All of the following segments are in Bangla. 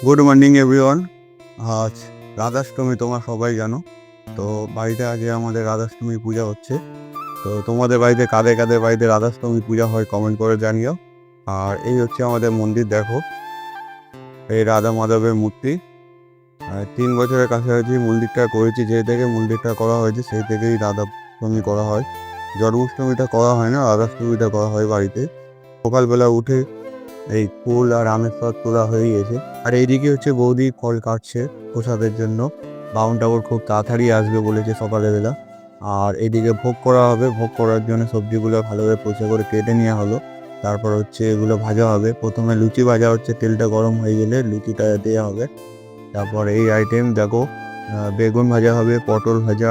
Good morning everyone. আজ রাধাষ্টমী, তোমরা সবাই জানো। তো বাড়িতে আজকে আমাদের রাধাষ্টমী পূজা হচ্ছে। তো তোমাদের বাড়িতে কাদের কাদের বাড়িতে রাধাষ্টমী পূজা হয় কমেন্ট করে জানিও। আর এই হচ্ছে আমাদের মন্দির, দেখো এই রাধা মাধবের মূর্তি। 3 বছরের কাছাকাছি মন্দিরটা করেছি, যে থেকে মন্দিরটা করা হয়েছে সেই থেকেই রাধাষ্টমী করা হয়। জন্মাষ্টমীটা করা হয় না, রাধাষ্টমীটা করা হয় বাড়িতে। সকালবেলা উঠে এই ফুল আর আমের সব তোলা হয়ে গেছে। আর এইদিকে হচ্ছে বৌদি ফল কাটছে প্রসাদের জন্য। বাউন ঠাকুর খুব তাড়াতাড়ি আসবে বলেছে সকালবেলা। আর এইদিকে ভোগ করা হবে, ভোগ করার জন্য সবজিগুলো ভালোভাবে পরিষ্কার করে কেটে নেওয়া হলো। তারপর হচ্ছে এগুলো ভাজা হবে। প্রথমে লুচি ভাজা হচ্ছে, তেলটা গরম হয়ে গেলে লুচিটা দেওয়া হবে। তারপর এই আইটেম দেখো, বেগুন ভাজা হবে, পটল ভাজা,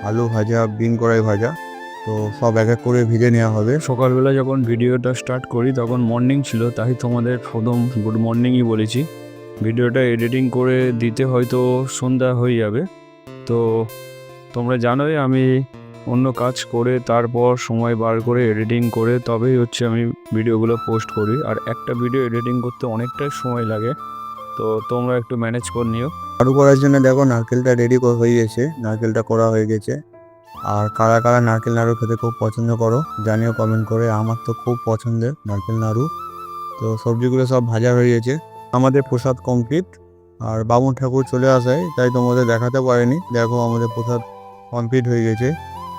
আলু ভাজা, বিন কড়াই ভাজা। তো সব এক এক করে ভেজে নেওয়া হবে। সকালবেলা যখন ভিডিওটা স্টার্ট করি তখন মর্নিং ছিল, তাই তোমাদের প্রথম গুড মর্নিংই বলেছি। ভিডিওটা এডিটিং করে দিতে হয়তো সন্ধ্যা হয়ে যাবে। তো তোমরা জানোই আমি অন্য কাজ করে তারপর সময় বার করে এডিটিং করে তবেই হচ্ছে আমি ভিডিওগুলো পোস্ট করি। আর একটা ভিডিও এডিটিং করতে অনেকটাই সময় লাগে, তো তোমরা একটু ম্যানেজ করে নিও। নাড়ু করার জন্য দেখো নারকেলটা রেডি হয়ে গেছে, নারকেলটা করা হয়ে গেছে। আর কারা কারা নারকেল নাড়ু খেতে খুব পছন্দ করো জানিও কমেন্ট করে। আমার তো খুব পছন্দের নারকেল নাড়ু। তো সবজিগুলো সব ভাজা হয়ে গেছে, আমাদের প্রসাদ কমপ্লিট। আর বামুন ঠাকুর চলে আসায় তাই তোমাদের দেখাতে পারিনি। দেখো আমাদের প্রসাদ কমপ্লিট হয়ে গেছে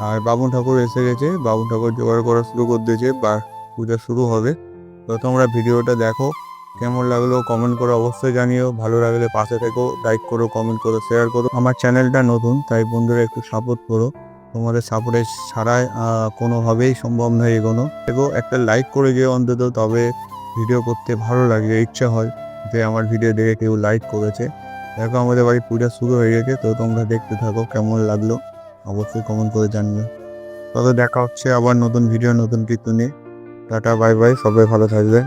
আর বামুন ঠাকুর এসে গেছে। বামুন ঠাকুর জোগাড় করা শুরু করে দিয়েছে, বা পূজা শুরু হবে। তো তোমরা ভিডিওটা দেখো, কেমন লাগলো কমেন্ট করে অবশ্যই জানিও। ভালো লাগলে পাশে থেকো, লাইক করো, কমেন্ট করো, শেয়ার করো। আমার চ্যানেলটা নতুন, তাই বন্ধুরা একটু সাপোর্ট করো। তোমাদের সাপোর্টের ছাড়াই কোনোভাবেই সম্ভব নয় এগোনো। একটা লাইক করে যেও অন্তত, তবে ভিডিও করতে ভালো লাগে, ইচ্ছা হয় যে আমার ভিডিও দেখে কেউ লাইক করেছে। দেখো আমাদের বাড়ি পূজা শুরু হয়ে গেছে, তো তোমরা দেখতে থাকো, কেমন লাগলো অবশ্যই কমেন্ট করে জানিও। তবে দেখা হচ্ছে আবার নতুন ভিডিও নতুন কিছু নিয়ে। টাটা, বাই বাই, সবাই ভালো থাকবে।